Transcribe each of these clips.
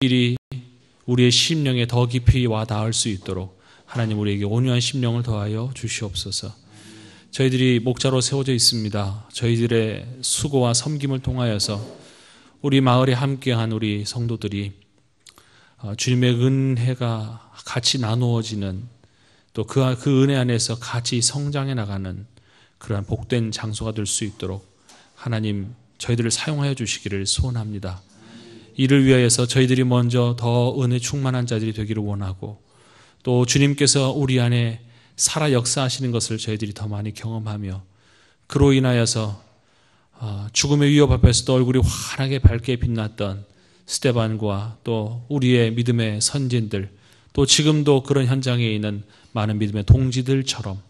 일이 우리의 심령에 더 깊이 와 닿을 수 있도록 하나님 우리에게 온유한 심령을 더하여 주시옵소서. 저희들이 목자로 세워져 있습니다. 저희들의 수고와 섬김을 통하여서 우리 마을에 함께한 우리 성도들이 주님의 은혜가 같이 나누어지는, 또 그 은혜 안에서 같이 성장해 나가는 그러한 복된 장소가 될 수 있도록 하나님 저희들을 사용하여 주시기를 소원합니다. 이를 위하여서 저희들이 먼저 더 은혜 충만한 자들이 되기를 원하고, 또 주님께서 우리 안에 살아 역사하시는 것을 저희들이 더 많이 경험하며, 그로 인하여서 죽음의 위협 앞에서도 얼굴이 환하게 밝게 빛났던 스데반과 또 우리의 믿음의 선진들, 또 지금도 그런 현장에 있는 많은 믿음의 동지들처럼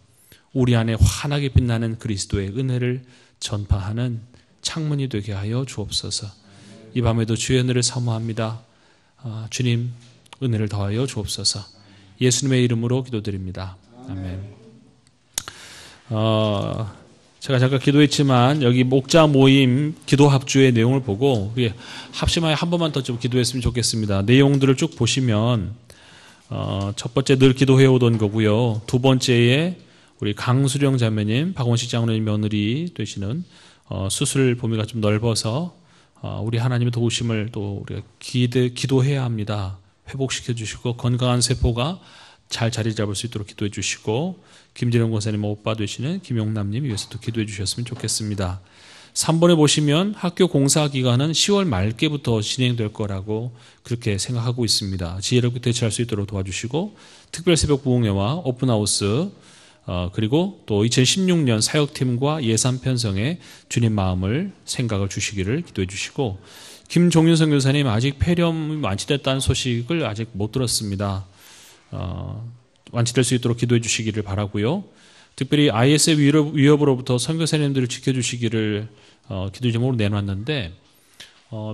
우리 안에 환하게 빛나는 그리스도의 은혜를 전파하는 창문이 되게 하여 주옵소서. 이 밤에도 주의 은혜를 사모합니다. 주님 은혜를 더하여 주옵소서. 예수님의 이름으로 기도드립니다. 아멘. 제가 잠깐 기도했지만 여기 목자 모임 기도 합주의 내용을 보고 합심하여 한 번만 더 좀 기도했으면 좋겠습니다. 내용들을 쭉 보시면 첫 번째 늘 기도해 오던 거고요. 두 번째에 우리 강수령 자매님, 박원식 장로님 며느리 되시는 수술 범위가 좀 넓어서 우리 하나님의 도우심을 또 우리가 기도해야 합니다. 회복시켜 주시고 건강한 세포가 잘 자리 잡을 수 있도록 기도해 주시고, 김진영 권사님 오빠 되시는 김용남님 위해서도 기도해 주셨으면 좋겠습니다. 3번에 보시면 학교 공사 기간은 10월 말께부터 진행될 거라고 그렇게 생각하고 있습니다. 지혜롭게 대처할 수 있도록 도와주시고, 특별 새벽 부흥회와 오픈하우스, 그리고 또 2016년 사역팀과 예산 편성에 주님 마음을 생각을 주시기를 기도해 주시고, 김종윤 선교사님 아직 폐렴이 완치됐다는 소식을 아직 못 들었습니다. 완치될 수 있도록 기도해 주시기를 바라고요. 특별히 IS의 위협으로부터 선교사님들을 지켜주시기를 기도 제목으로 내놨는데,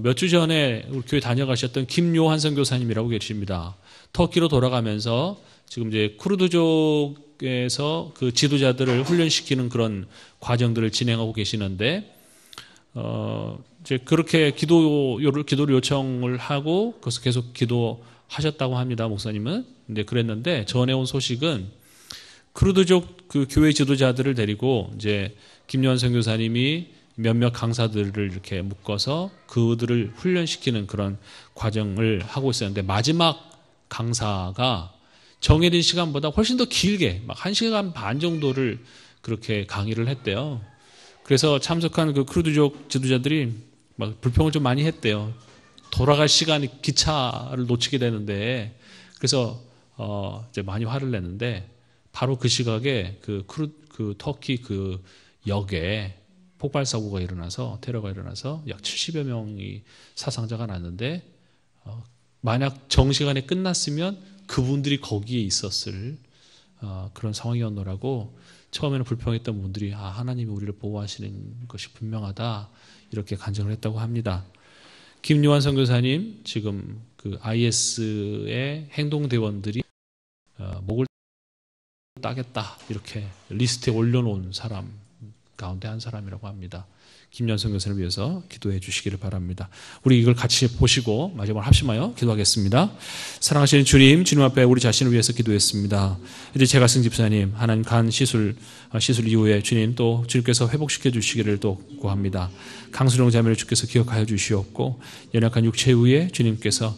몇 주 전에 우리 교회 다녀가셨던 김요한 선교사님이라고 계십니다. 터키로 돌아가면서 지금 이제 쿠르드족에서 그 지도자들을 훈련시키는 그런 과정들을 진행하고 계시는데, 이제 그렇게 기도를 요청을 하고 그래서 계속 기도하셨다고 합니다. 목사님은. 근데 그랬는데 전해온 소식은 쿠르드족 그 교회 지도자들을 데리고 이제 김요한 선교사님이 몇몇 강사들을 이렇게 묶어서 그들을 훈련시키는 그런 과정을 하고 있었는데, 마지막 강사가 정해진 시간보다 훨씬 더 길게 막 1시간 반 정도를 그렇게 강의를 했대요. 그래서 참석한 그 쿠르드족 지도자들이 막 불평을 좀 많이 했대요. 돌아갈 시간이 기차를 놓치게 되는데, 그래서 이제 많이 화를 냈는데, 바로 그 시각에 그 터키 그 역에 폭발 사고가 일어나서, 테러가 일어나서 약 70여 명이 사상자가 났는데, 만약 정시간에 끝났으면 그분들이 거기에 있었을 그런 상황이었노라고 처음에는 불평했던 분들이 하나님이 우리를 보호하시는 것이 분명하다 이렇게 간증을 했다고 합니다. 김요한 선교사님 지금 그 IS의 행동대원들이 목을 따겠다 이렇게 리스트에 올려놓은 사람 가운데 한 사람이라고 합니다. 김요한 선교사를 위해서 기도해 주시기를 바랍니다. 우리 이걸 같이 보시고 마지막으로 합심하여 기도하겠습니다. 사랑하시는 주님, 주님 앞에 우리 자신을 위해서 기도했습니다. 이제 제가승 집사님 하나님 간 시술 이후에 주님 또 주님께서 회복시켜 주시기를 또 구합니다. 강수령 자매를 주께서 기억하여 주시옵고, 연약한 육체 위에 주님께서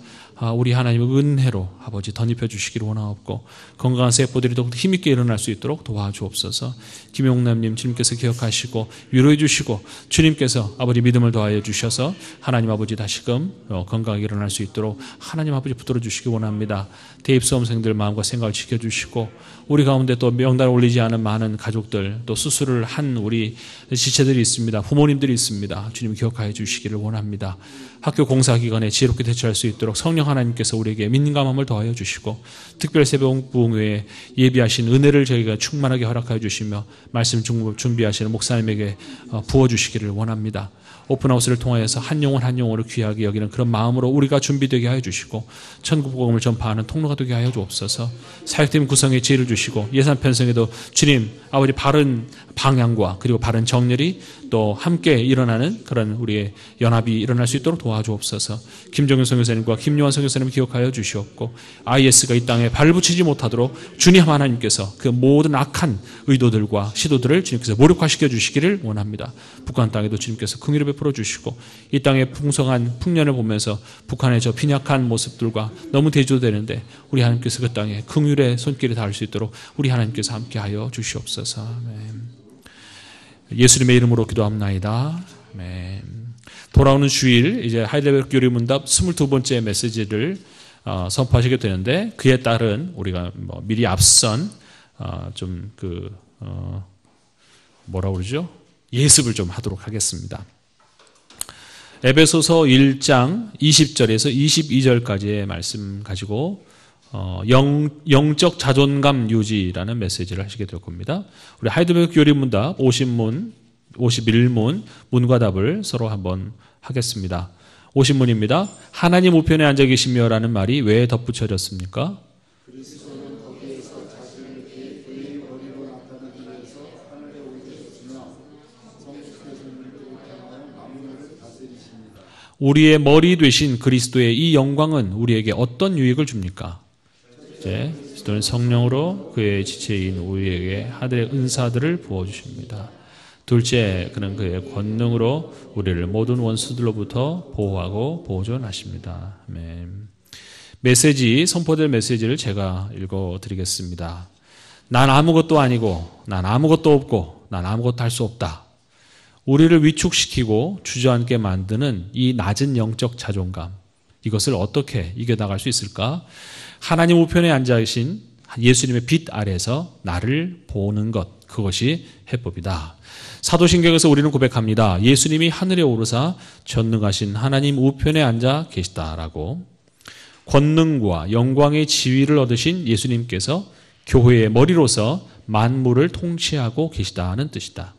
우리 하나님의 은혜로 아버지 덧입혀 주시기를 원하옵고, 건강한 세포들이 더욱더 힘있게 일어날 수 있도록 도와주옵소서. 김용남님 주님께서 기억하시고 위로해 주시고, 주님께서 아버지 믿음을 더하여 주셔서 하나님 아버지 다시금 건강하게 일어날 수 있도록 하나님 아버지 붙들어 주시기 원합니다. 대입수험생들 마음과 생각을 지켜주시고, 우리 가운데 또 명단을 올리지 않은 많은 가족들, 또 수술을 한 우리 지체들이 있습니다. 부모님들이 있습니다. 주님 기억하여 주시기를 원합니다. 학교 공사 기간에 지혜롭게 대처할 수 있도록 성령 하나님께서 우리에게 민감함을 더하여 주시고, 특별 새벽 부흥회에 예비하신 은혜를 저희가 충만하게 허락하여 주시며, 말씀 준비하시는 목사님에게 부어주시기를 원합니다. 오픈하우스를 통하여서 한 영혼 한 영혼을 귀하게 여기는 그런 마음으로 우리가 준비되게 하여 주시고, 천국 복음을 전파하는 통로가 되게 하여 주옵소서. 사역팀 구성에 지혜를 주시고, 예산 편성에도 주님 아버지 바른 방향과 그리고 바른 정렬이 또 함께 일어나는 그런 우리의 연합이 일어날 수 있도록 도와주옵소서. 김정윤 선교사님과 김요한 선교사님 기억하여 주시옵고 IS가 이 땅에 발붙이지 못하도록 주님 하나님께서 그 모든 악한 의도들과 시도들을 주님께서 무력화시켜 주시기를 원합니다. 북한 땅에도 주님께서 긍휼을 베풀어 주시고 이 땅의 풍성한 풍년을 보면서 북한의 저 빈약한 모습들과 너무 대조되는데 우리 하나님께서 그 땅에 긍휼의 손길이 닿을 수 있도록 우리 하나님께서 함께하여 주시옵소서. 아멘. 예수님의 이름으로 기도합나이다. 아멘. 돌아오는 주일 이제 하이델베르크 교리문답 22번째 메시지를 선포하시게 되는데 그에 따른 우리가 미리 앞선 뭐라 그러죠? 예습을 좀 하도록 하겠습니다. 에베소서 1장 20절에서 22절까지의 말씀 가지고 영적 자존감 유지라는 메시지를 하시게 될 겁니다. 우리 하이델베르크 교리문답 50문, 51문 문과 답을 서로 한번 하겠습니다. 50문입니다. 하나님 우편에 앉아 계시며라는 말이 왜 덧붙여졌습니까? 우리의 머리 되신 그리스도의 이 영광은 우리에게 어떤 유익을 줍니까? 이제 그리스도는 성령으로 그의 지체인 우리에게 하늘의 은사들을 부어주십니다. 둘째, 그는 그의 권능으로 우리를 모든 원수들로부터 보호하고 보존하십니다. 아멘. 선포될 메시지를 제가 읽어드리겠습니다. 난 아무것도 아니고, 난 아무것도 없고, 난 아무것도 할 수 없다. 우리를 위축시키고 주저앉게 만드는 이 낮은 영적 자존감, 이것을 어떻게 이겨나갈 수 있을까? 하나님 우편에 앉아 계신 예수님의 빛 아래서 나를 보는 것, 그것이 해법이다. 사도신경에서 우리는 고백합니다. 예수님이 하늘에 오르사 전능하신 하나님 우편에 앉아 계시다라고. 권능과 영광의 지위를 얻으신 예수님께서 교회의 머리로서 만물을 통치하고 계시다는 뜻이다.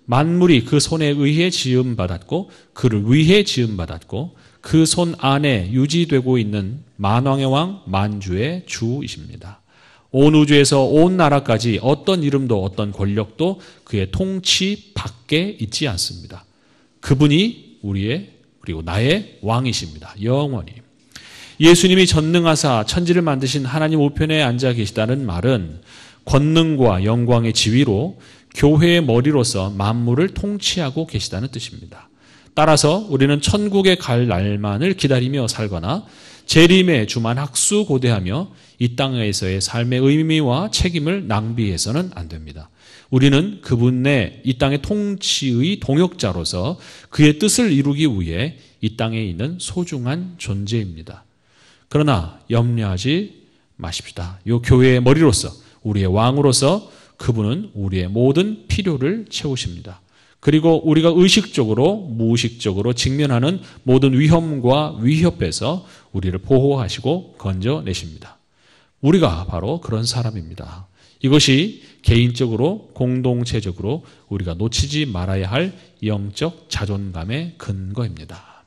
만물이 그 손에 의해 지음받았고 그를 위해 지음받았고 그 손 안에 유지되고 있는 만왕의 왕 만주의 주이십니다. 온 우주에서 온 나라까지 어떤 이름도 어떤 권력도 그의 통치 밖에 있지 않습니다. 그분이 우리의 그리고 나의 왕이십니다. 영원히. 예수님이 전능하사 천지를 만드신 하나님 우편에 앉아 계시다는 말은 권능과 영광의 지위로 교회의 머리로서 만물을 통치하고 계시다는 뜻입니다. 따라서 우리는 천국에 갈 날만을 기다리며 살거나 재림의 주만 학수고대하며 이 땅에서의 삶의 의미와 책임을 낭비해서는 안 됩니다. 우리는 그분의 이 땅의 통치의 동역자로서 그의 뜻을 이루기 위해 이 땅에 있는 소중한 존재입니다. 그러나 염려하지 마십시다. 이 교회의 머리로서 우리의 왕으로서 그분은 우리의 모든 필요를 채우십니다. 그리고 우리가 의식적으로 무의식적으로 직면하는 모든 위험과 위협에서 우리를 보호하시고 건져내십니다. 우리가 바로 그런 사람입니다. 이것이 개인적으로 공동체적으로 우리가 놓치지 말아야 할 영적 자존감의 근거입니다.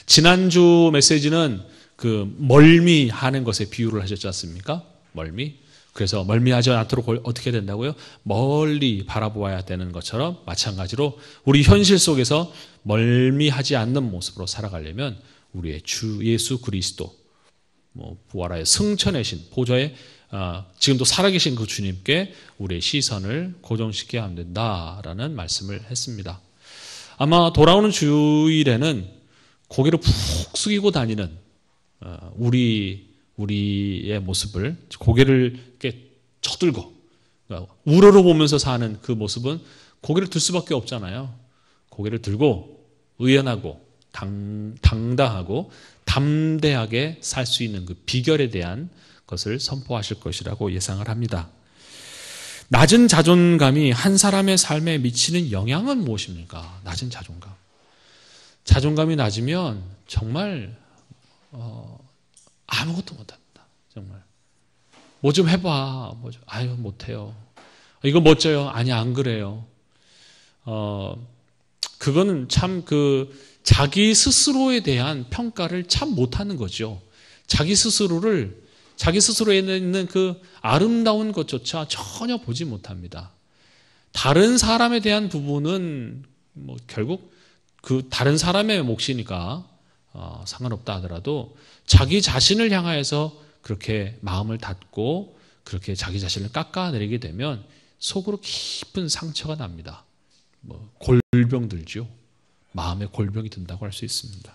지난주 메시지는 그 멀미하는 것에 비유를 하셨지 않습니까? 멀미. 그래서 멀미하지 않도록 어떻게 된다고요? 멀리 바라보아야 되는 것처럼 마찬가지로 우리 현실 속에서 멀미하지 않는 모습으로 살아가려면 우리의 주 예수 그리스도 부활하여 승천의 신 보좌에 지금도 살아계신 그 주님께 우리의 시선을 고정시켜야 하면 된다라는 말씀을 했습니다. 아마 돌아오는 주일에는 고개를 푹 숙이고 다니는 우리의 모습을 고개를 이렇게 쳐들고 우러러보면서 사는 그 모습은 고개를 들 수밖에 없잖아요. 고개를 들고 의연하고 당당하고 담대하게 살 수 있는 그 비결에 대한 것을 선포하실 것이라고 예상을 합니다. 낮은 자존감이 한 사람의 삶에 미치는 영향은 무엇입니까? 낮은 자존감. 자존감이 낮으면 정말 아무것도 못합니다. 정말. 뭐 좀 해봐. 아유 못해요. 이거 멋져요. 아니 안 그래요. 그거는 참 자기 스스로에 대한 평가를 참 못하는 거죠. 자기 스스로를 자기 스스로에 있는 그 아름다운 것조차 전혀 보지 못합니다. 다른 사람에 대한 부분은 뭐 결국 그 다른 사람의 몫이니까 상관없다 하더라도 자기 자신을 향하여서 그렇게 마음을 닫고 그렇게 자기 자신을 깎아내리게 되면 속으로 깊은 상처가 납니다. 뭐 골병 들죠. 마음에 골병이 든다고 할 수 있습니다.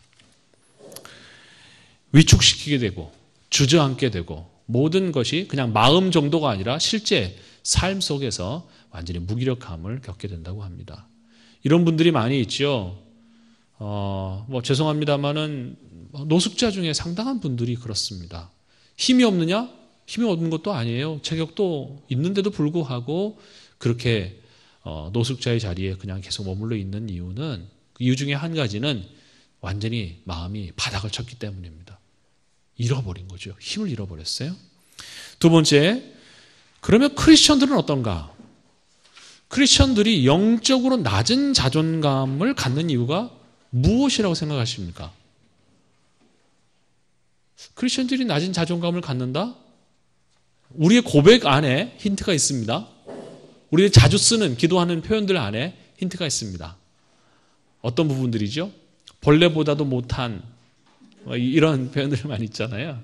위축시키게 되고 주저앉게 되고 모든 것이 그냥 마음 정도가 아니라 실제 삶 속에서 완전히 무기력함을 겪게 된다고 합니다. 이런 분들이 많이 있죠. 뭐 죄송합니다만은 노숙자 중에 상당한 분들이 그렇습니다. 힘이 없느냐? 힘이 없는 것도 아니에요. 체격도 있는데도 불구하고 그렇게 노숙자의 자리에 그냥 계속 머물러 있는 이유는 그 이유 중에 한 가지는 완전히 마음이 바닥을 쳤기 때문입니다. 잃어버린 거죠. 힘을 잃어버렸어요. 두 번째, 그러면 크리스천들은 어떤가? 크리스천들이 영적으로 낮은 자존감을 갖는 이유가 무엇이라고 생각하십니까? 크리스천들이 낮은 자존감을 갖는다? 우리의 고백 안에 힌트가 있습니다. 우리가 자주 쓰는 기도하는 표현들 안에 힌트가 있습니다. 어떤 부분들이죠? 벌레보다도 못한 이런 표현들 많이 있잖아요.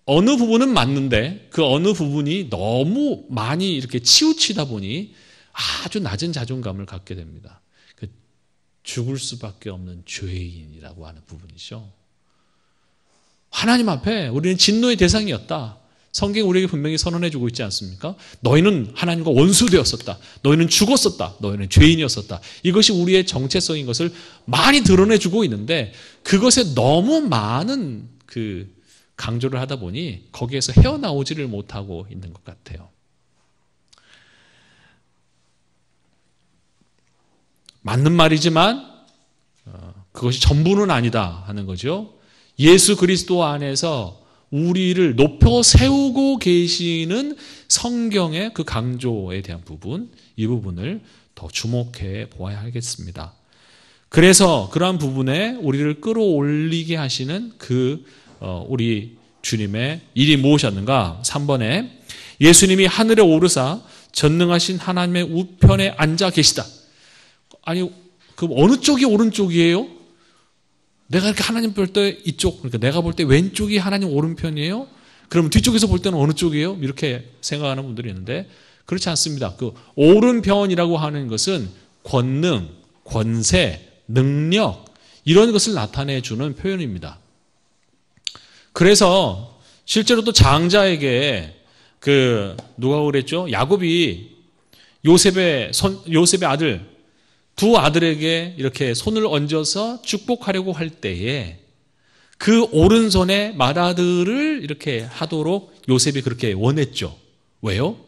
어느 부분은 맞는데 그 어느 부분이 너무 많이 이렇게 치우치다 보니 아주 낮은 자존감을 갖게 됩니다. 그 죽을 수밖에 없는 죄인이라고 하는 부분이죠. 하나님 앞에 우리는 진노의 대상이었다. 성경이 우리에게 분명히 선언해주고 있지 않습니까? 너희는 하나님과 원수되었었다. 너희는 죽었었다. 너희는 죄인이었었다. 이것이 우리의 정체성인 것을 많이 드러내주고 있는데 그것에 너무 많은 그 강조를 하다 보니 거기에서 헤어나오지를 못하고 있는 것 같아요. 맞는 말이지만 그것이 전부는 아니다 하는 거죠. 예수 그리스도 안에서 우리를 높여 세우고 계시는 성경의 그 강조에 대한 부분, 이 부분을 더 주목해 보아야 하겠습니다. 그래서 그러한 부분에 우리를 끌어올리게 하시는 우리 주님의 일이 무엇이었는가? 3번에 예수님이 하늘에 오르사 전능하신 하나님의 우편에 앉아 계시다. 아니, 그 어느 쪽이 오른쪽이에요? 내가 이렇게 하나님 볼 때 이쪽, 그러니까 내가 볼 때 왼쪽이 하나님 오른편이에요? 그러면 뒤쪽에서 볼 때는 어느 쪽이에요? 이렇게 생각하는 분들이 있는데 그렇지 않습니다. 그 오른편이라고 하는 것은 권능, 권세, 능력 이런 것을 나타내 주는 표현입니다. 그래서 실제로 또 장자에게 누가 그랬죠? 야곱이 요셉의 아들 두 아들에게 이렇게 손을 얹어서 축복하려고 할 때에 그 오른손에 맏아들을 이렇게 하도록 요셉이 그렇게 원했죠. 왜요?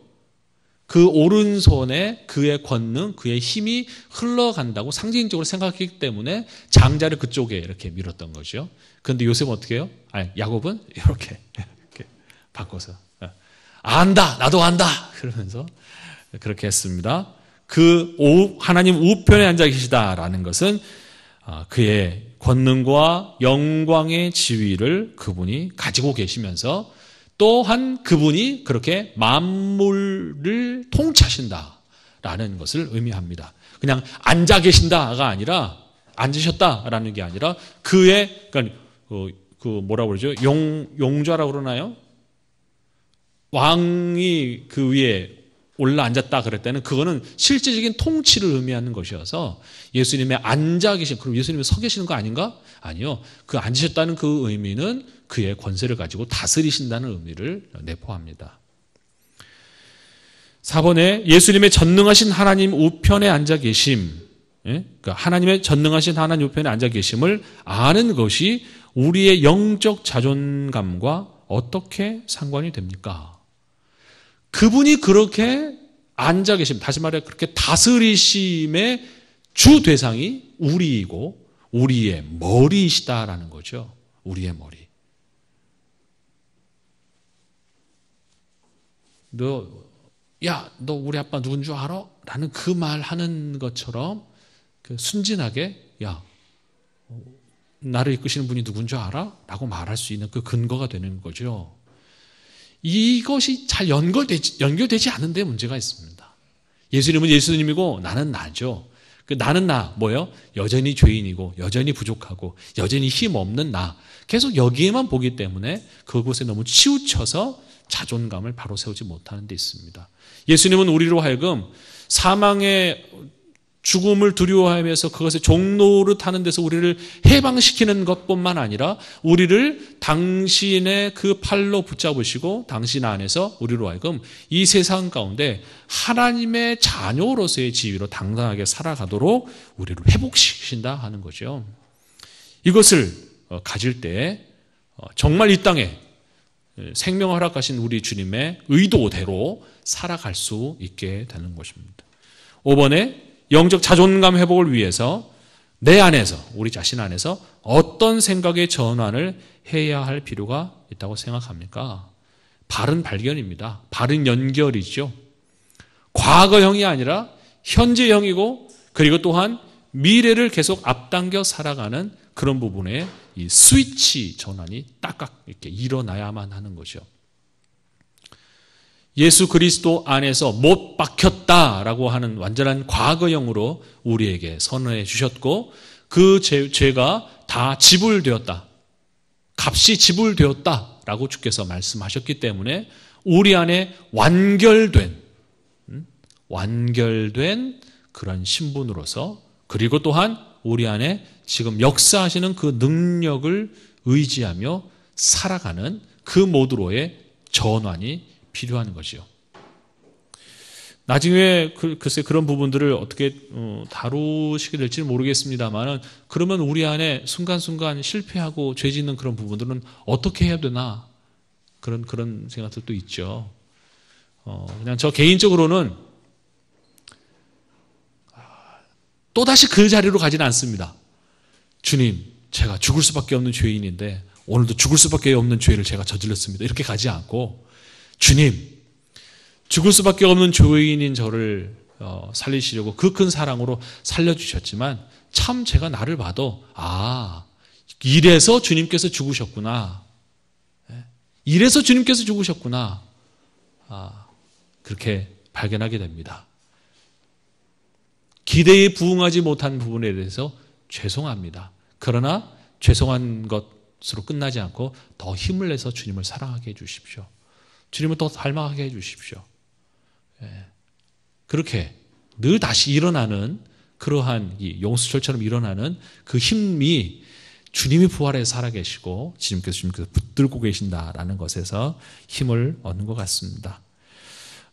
그 오른손에 그의 권능, 그의 힘이 흘러간다고 상징적으로 생각했기 때문에 장자를 그쪽에 이렇게 밀었던 거죠. 그런데 요셉은 어떻게 해요? 야곱은 이렇게 바꿔서 안다, 나도 안다 그러면서 그렇게 했습니다. 하나님 우편에 앉아 계시다라는 것은 그의 권능과 영광의 지위를 그분이 가지고 계시면서 또한 그분이 그렇게 만물을 통치하신다라는 것을 의미합니다. 그냥 앉아 계신다가 아니라 앉으셨다라는 게 아니라 그의 뭐라고 그러죠? 용좌라고 그러나요? 왕이 그 위에 올라앉았다 그럴 때는 그거는 실질적인 통치를 의미하는 것이어서 예수님의 앉아 계신, 그럼 예수님이 서 계시는 거 아닌가? 아니요. 그 앉으셨다는 그 의미는 그의 권세를 가지고 다스리신다는 의미를 내포합니다. 4번에 예수님의 전능하신 하나님 우편에 앉아 계심, 그러니까 하나님의 전능하신 하나님 우편에 앉아 계심을 아는 것이 우리의 영적 자존감과 어떻게 상관이 됩니까? 그분이 그렇게 앉아 계심, 다시 말해 그렇게 다스리심의 주 대상이 우리이고 우리의 머리이시다라는 거죠. 우리의 머리. 너 우리 아빠 누군 줄 알아? 라는 그 말 하는 것처럼 순진하게 나를 이끄시는 분이 누군 줄 알아? 라고 말할 수 있는 그 근거가 되는 거죠. 이것이 잘 연결되지 않은 데 문제가 있습니다. 예수님은 예수님이고 나는 나죠. 그 나는 나 뭐예요? 여전히 죄인이고 여전히 부족하고 여전히 힘없는 나. 계속 여기에만 보기 때문에 그곳에 너무 치우쳐서 자존감을 바로 세우지 못하는 데 있습니다. 예수님은 우리로 하여금 사망의 죽음을 두려워하면서 그것의 종노릇 하는 데서 우리를 해방시키는 것뿐만 아니라 우리를 당신의 그 팔로 붙잡으시고 당신 안에서 우리로 하여금 이 세상 가운데 하나님의 자녀로서의 지위로 당당하게 살아가도록 우리를 회복시키신다 하는 거죠. 이것을 가질 때 정말 이 땅에 생명을 허락하신 우리 주님의 의도대로 살아갈 수 있게 되는 것입니다. 5번에 영적 자존감 회복을 위해서 내 안에서 우리 자신 안에서 어떤 생각의 전환을 해야 할 필요가 있다고 생각합니까? 바른 발견입니다. 바른 연결이죠. 과거형이 아니라 현재형이고 그리고 또한 미래를 계속 앞당겨 살아가는 그런 부분에 이 스위치 전환이 딱딱 이렇게 일어나야만 하는 거죠. 예수 그리스도 안에서 못 박혔다라고 하는 완전한 과거형으로 우리에게 선언해 주셨고 그 죄가 다 지불되었다. 값이 지불되었다라고 주께서 말씀하셨기 때문에 우리 안에 완결된 그런 신분으로서 그리고 또한 우리 안에 지금 역사하시는 그 능력을 의지하며 살아가는 그 모드로의 전환이 필요한 거죠. 나중에 글쎄 그런 부분들을 어떻게 다루시게 될지는 모르겠습니다만 그러면 우리 안에 순간순간 실패하고 죄 짓는 그런 부분들은 어떻게 해야 되나 그런 생각들도 있죠. 그냥 저 개인적으로는 또다시 그 자리로 가지는 않습니다. 주님, 제가 죽을 수밖에 없는 죄인인데 오늘도 죽을 수밖에 없는 죄를 제가 저질렀습니다. 이렇게 가지 않고 주님, 죽을 수밖에 없는 죄인인 저를 살리시려고 그 큰 사랑으로 살려주셨지만 참 제가 나를 봐도 이래서 주님께서 죽으셨구나. 이래서 주님께서 죽으셨구나. 그렇게 발견하게 됩니다. 기대에 부응하지 못한 부분에 대해서 죄송합니다. 그러나 죄송한 것으로 끝나지 않고 더 힘을 내서 주님을 사랑하게 해주십시오. 주님을 더 닮아가게 해주십시오. 그렇게 늘 다시 일어나는 그러한 이 용수철처럼 일어나는 그 힘이 주님이 부활해 살아계시고 주님께서 붙들고 계신다라는 것에서 힘을 얻는 것 같습니다.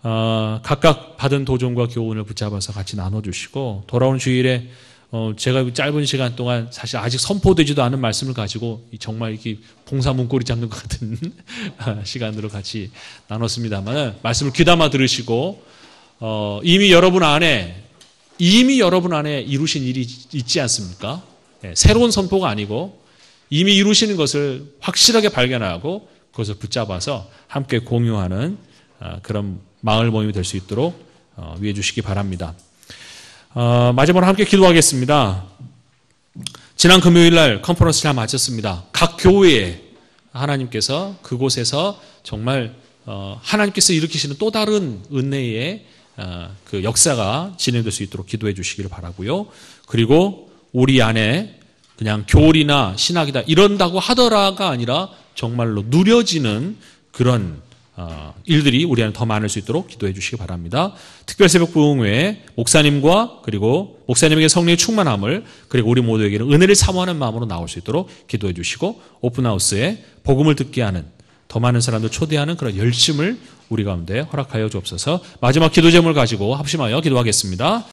각각 받은 도전과 교훈을 붙잡아서 같이 나눠주시고 돌아오는 주일에 제가 짧은 시간 동안 사실 아직 선포되지도 않은 말씀을 가지고 정말 이렇게 봉사 문고리 잡는 것 같은 시간으로 같이 나눴습니다만 말씀을 귀담아 들으시고 이미 여러분 안에 이루신 일이 있지 않습니까? 새로운 선포가 아니고 이미 이루시는 것을 확실하게 발견하고 그것을 붙잡아서 함께 공유하는 그런 마을 모임이 될 수 있도록 위해 주시기 바랍니다. 마지막으로 함께 기도하겠습니다. 지난 금요일 날 컨퍼런스 잘 마쳤습니다. 각 교회에 하나님께서 그곳에서 정말 하나님께서 일으키시는 또 다른 은혜의 그 역사가 진행될 수 있도록 기도해 주시기를 바라고요. 그리고 우리 안에 그냥 교리나 신학이다 이런다고 하더라가 아니라 정말로 누려지는 그런 일들이 우리 안에 더 많을 수 있도록 기도해 주시기 바랍니다. 특별 새벽 부흥회에 목사님과 그리고 목사님에게 성령의 충만함을 그리고 우리 모두에게는 은혜를 사모하는 마음으로 나올 수 있도록 기도해 주시고 오픈하우스에 복음을 듣게 하는 더 많은 사람들 초대하는 그런 열심을 우리 가운데 허락하여 주옵소서. 마지막 기도 제목을 가지고 합심하여 기도하겠습니다.